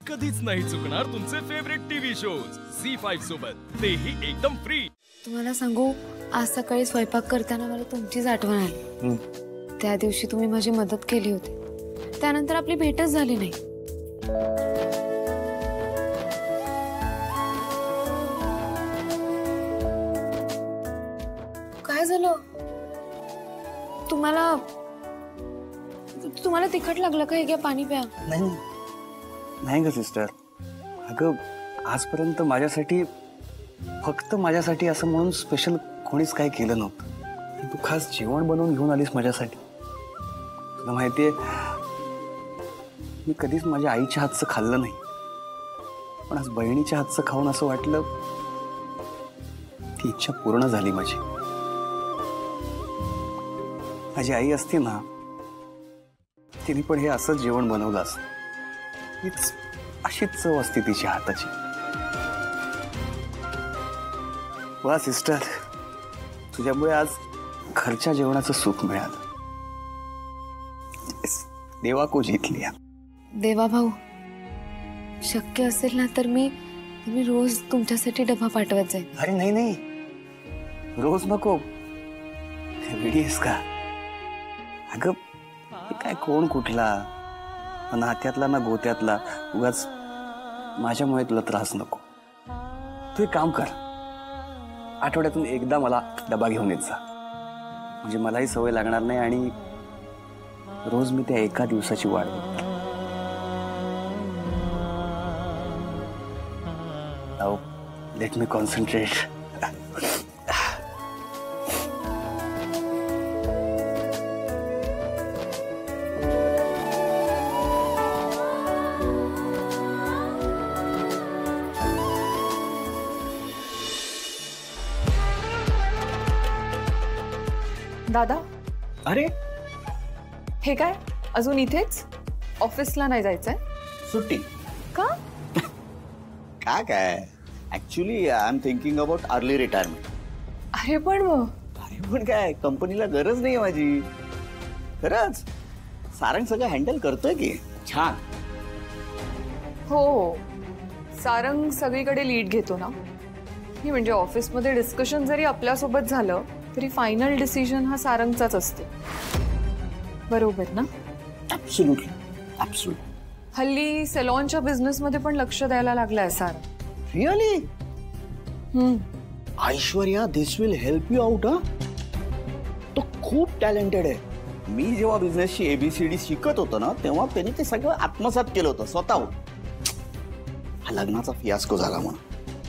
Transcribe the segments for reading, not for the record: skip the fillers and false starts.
कधीच नाही चुकणार तुमचे फेवरेट टीव्ही शोज झी5 सोबत, तेही एकदम फ्री। तुम्हाला सांगू, आज सकाळी स्वयंपाक करताना मला तुमचीच आठवण आली। त्या दिवशी तुम्ही माझी मदत केली होती, त्यानंतर आपली भेटच झाली नाही। काय झालं? तुम्हाला तिखट लागलं का? हे घ्या, पाणी प्या। नाही ग सिस्टर, अगं आजपर्यंत माझ्यासाठी, फक्त माझ्यासाठी असं म्हणून स्पेशल कोणीच काही केलं नव्हतं। तू खास जेवण बनवून घेऊन आलीस माझ्यासाठी। तुला माहितीये, मी कधीच माझ्या आईच्या हातचं खाल्लं नाही, पण आज बहिणीच्या हातचं खाऊन असं वाटलं ती इच्छा पूर्ण झाली माझी। माझी आई असती ना, तिने पण हे असं जेवण बनवलं असतं। हीच अशीच चव असते तिच्या हाताची। वा सिस्टर, तुझ्यामुळे आज घरच्या जेवणाचं सुख मिळालं। देवा को जीत लिया। देवा भाऊ, शक्य असेल ना तर मी रोज तुमच्यासाठी डबा पाठवत जाईन। अरे नाही नाही, रोज नको, वेडीस का? अगं काय कोण कुठला, नात्यातला ना गोत्यातला, उगाच माझ्यामुळे तुला त्रास नको। तू एक काम कर, आठवड्यातून एकदा मला डबा घेऊन येत जा, म्हणजे मलाही सवय लागणार नाही आणि रोज मी त्या एका दिवसाची वाट बघतो। Now let me concentrate. दादा, अरे हे काय अजून इथेच? ऑफिसला नाही जायचंय? सुट्टी का? काय actually I am thinking about early retirement. अरे पण काय कंपनीला गरज नाही माझी, खरंच। सारंग सगळं हँडल करतोय की छान। हो, सारंग सगळीकडे लीड घेतो ना। म्हणजे ऑफिसमध्ये डिस्कशन जरी आपल्यासोबत झालं तरी फायनल डिसिजन हा सारंगचाच असतो, बरोबर ना? Absolutely, absolutely. हल्ली सॅलॉनच्या बिझनेसमध्ये पण लक्ष द्यायला लागलाय Sarang. Really? Aishwarya, this will help you out. तो खूप टॅलेंटेड आहे। मी जेव्हा बिझनेसची ABCD शिकत होतो ना, तेव्हा त्यांनी ते सगळं आत्मसात केलं होतं स्वतःहून। हा लग्नाचा फियास्को झाला म्हणून,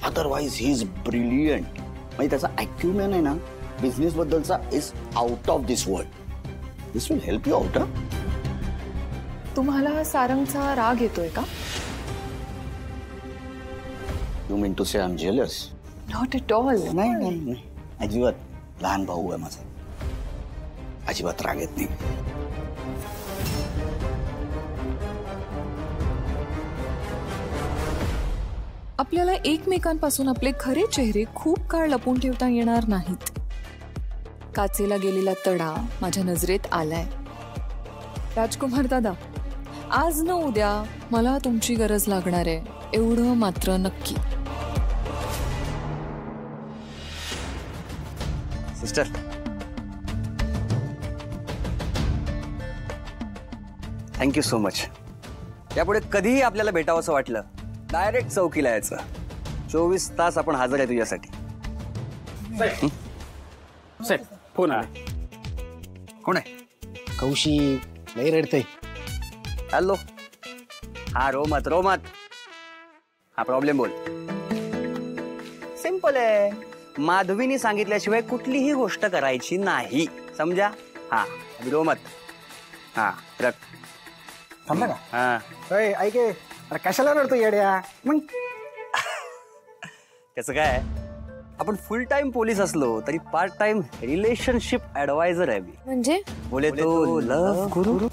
अदरवाइज ही इज ब्रिलियंट। म्हणजे त्याचा ॲक्युमेन आहे ना बिझनेस बद्दलचा, is out of this world. This will help you out. तुम्हाला सारंगचा राग येतोय का? You mean to say I am jealous? Not at all. नाही, अजिबात। लहान भाऊ आहे माझा, अजिबात राग येत नाही। आपल्याला एकमेकांपासून आपले खरे चेहरे खूप काळ लपून ठेवता येणार नाहीत। काचेला गेलेला तडा माझ्या नजरेत आलाय। राजकुमार दादा, आज न उद्या मला तुमची गरज लागणार आहे, एवढं मात्र नक्की। Sister, thank you so much. यापुढे कधीही आपल्याला भेटावंसं वाटलं, डायरेक्ट चौकीला यायचं। 24 तास आपण हजर आहे तुझ्यासाठी। साहेब, फोन आला। कोण आहे? कौशी लई रडतय। हॅलो, हा रोमत, हा प्रॉब्लेम बोल। सिंपल आहे, माधवीने सांगितल्याशिवाय कुठलीही गोष्ट करायची नाही, समजा? हा रोमत, हा रख। थांबा का? हा ऐक, अरे कशाला रडतो येड्या? मग त्याचं काय, आपण फुल टाइम पोलीस असलो तरी पार्ट टाइम रिलेशनशिप ऍडवायझर आहे मी। म्हणजे बोले तो लव्ह गुरु।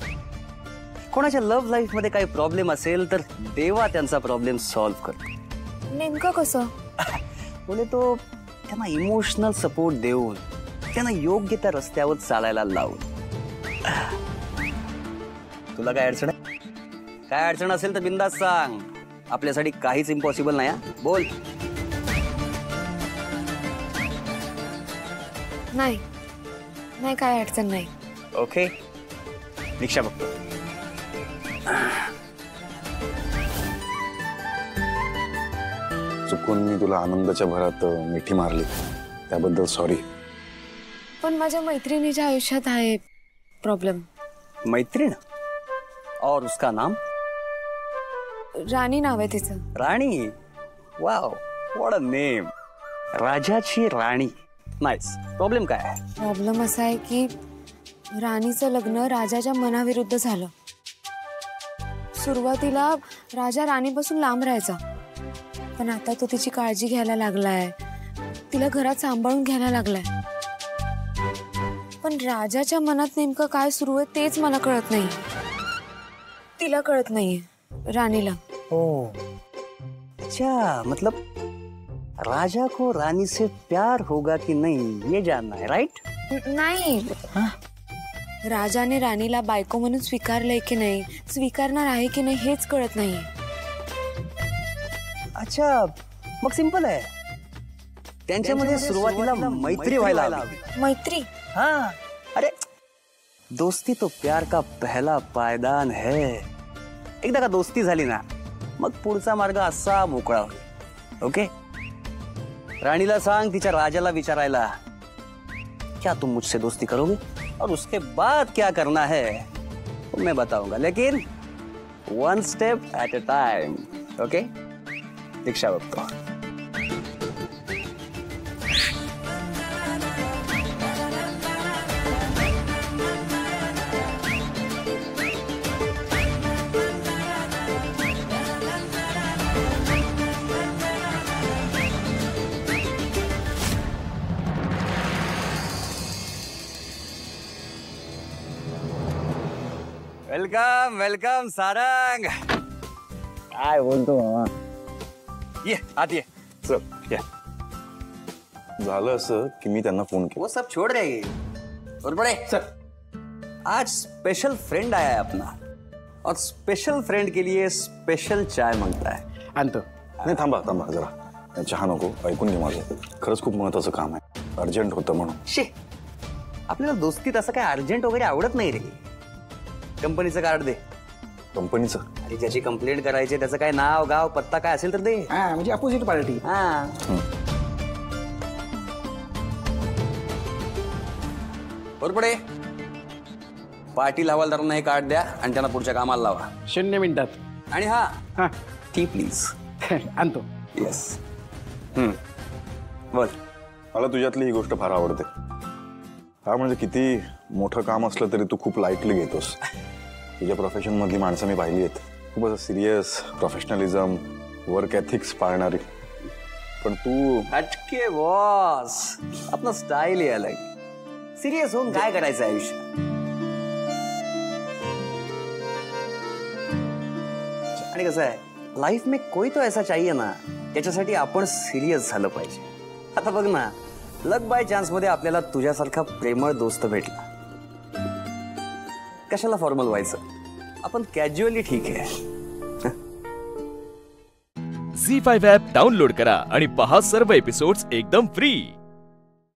कोणाच्या लव्ह लाईफ मध्ये काही प्रॉब्लेम असेल तर देवा त्यांचा प्रॉब्लेम सॉल्व्ह करतो। नेमकं कसं? बोले तो त्यांना इमोशनल सपोर्ट देऊन, त्यांना योग्य त्या रस्त्यावर चालायला लावून। तुला काय अडचण आहे? काय अडचण असेल तर बिंदास सांग, आपल्यासाठी काहीच इम्पॉसिबल नाही. बोल. नाही नाही, काय अडचण नाही. ओके, रिक्षा बघतो. चुकून मी तुला आनंदाच्या भरात मिठी मारली, त्याबद्दल सॉरी. पण माझ्या मैत्रिणीच्या आयुष्यात आहे प्रॉब्लेम. मैत्रीण? और उसका नाम? राणी नाव आहे तिचं. Rani? Wow, what a name. राजाची राणी. नाईस. प्रॉब्लेम काय आहे? प्रॉब्लेम असा आहे की राणीचं लग्न राजाच्या मनाविरुद्ध झालं. सुरुवातीला राजा राणीपासून लांब राहायचा, पण आता तो तिची काळजी घ्यायला लागलाय, तिला घरात सांभाळून घ्यायला लागलाय. पण राजाच्या मनात नेमकं काय सुरू आहे तेच मला कळत नाही. तिला कळत नाहीये, राणीला. ओ, अच्छा, मतलब राजा को रानी से प्यार होगा कि नहीं ये जानना है, राइट? नाही, राजाने राणीला बायको म्हणून स्वीकारलंय की नाही, स्वीकारणार आहे की नाही हेच कळत नाहीये. अच्छा, मग सिंपल आहे. त्यांच्यामध्ये सुरुवातीला मैत्री व्हायला हवी. मैत्री? हाँ, अरे दोस्ती तो प्यार का पहला पायदान है. एकदा का दोस्ती झाली ना, मग पुढचा मार्ग असा मोकळा होईल. ओके? राणीला सांग तिच्या राजाला विचारायला, क्या तुम मुझसे दोस्ती करोगे और उसके बाद क्या करना है तो मैं बताऊंगा, लेकिन one step at a time. Okay? रिक्षा बघतो. Welcome welcome Sarang. काय बोलतो मामा? ये आत ये. चल या. झालं असं की मी त्यांना फोन केला. वो सब छोड़ रहे और बड़े सर, आज स्पेशल फ्रेंड आया है अपना, और स्पेशल फ्रेंड के लिए स्पेशल चाय मांगता है. आणतो. नाही, थांबा थांबा जरा. चहा नको, ऐकून घे माझं. खरंच खूप महत्वाचं काम आहे, अर्जंट होतं म्हणून. शे, आपल्याला दोस्तीत असं काय अर्जंट वगैरे आवडत नाही रे. कंपनीचं कार्ड दे. कंपनीचं? आणि ज्याची कंप्लेंट करायची त्याचं काय नाव गाव पत्ता काय असेल तर दे. हा, म्हणजे अपोजिट पार्टी. हा. पडे पाटील हवालदारांना हे कार्ड द्या आणि त्यांना पुढच्या कामाला लावा. 0 मिनिटात. आणि हा हा, टी प्लीज. आणतो. येस. बोल. मला तुझ्यातली ही गोष्ट फार आवडते. हा, म्हणजे किती मोठं काम असलं तरी तू खूप लाईटली घेतोस. तुझ्या प्रोफेशन मधली माणसं मी पाहिली आहेत, खूप असं सिरियस, प्रोफेशनलिझम, वर्क एथिक्स पाळणारी. पण तू हटके बॉस, अपना स्टाइल ही अलग. सिरियस होऊन काय करायचं आयुष्य. आणि कसं आहे, लाईफ में कोई तो ऐसा चाहिए ना, त्याच्यासाठी आपण सिरियस झालं पाहिजे. आता बघ ना, लक बाय चान्स मध्ये आपल्याला तुझ्यासारखा प्रेमळ दोस्त भेटला. कशाला फॉर्मल व्हायचं, आपण कॅज्युअली ठीक आहे. झी5 ॲप डाउनलोड करा आणि पहा सर्व एपिसोड्स एकदम फ्री.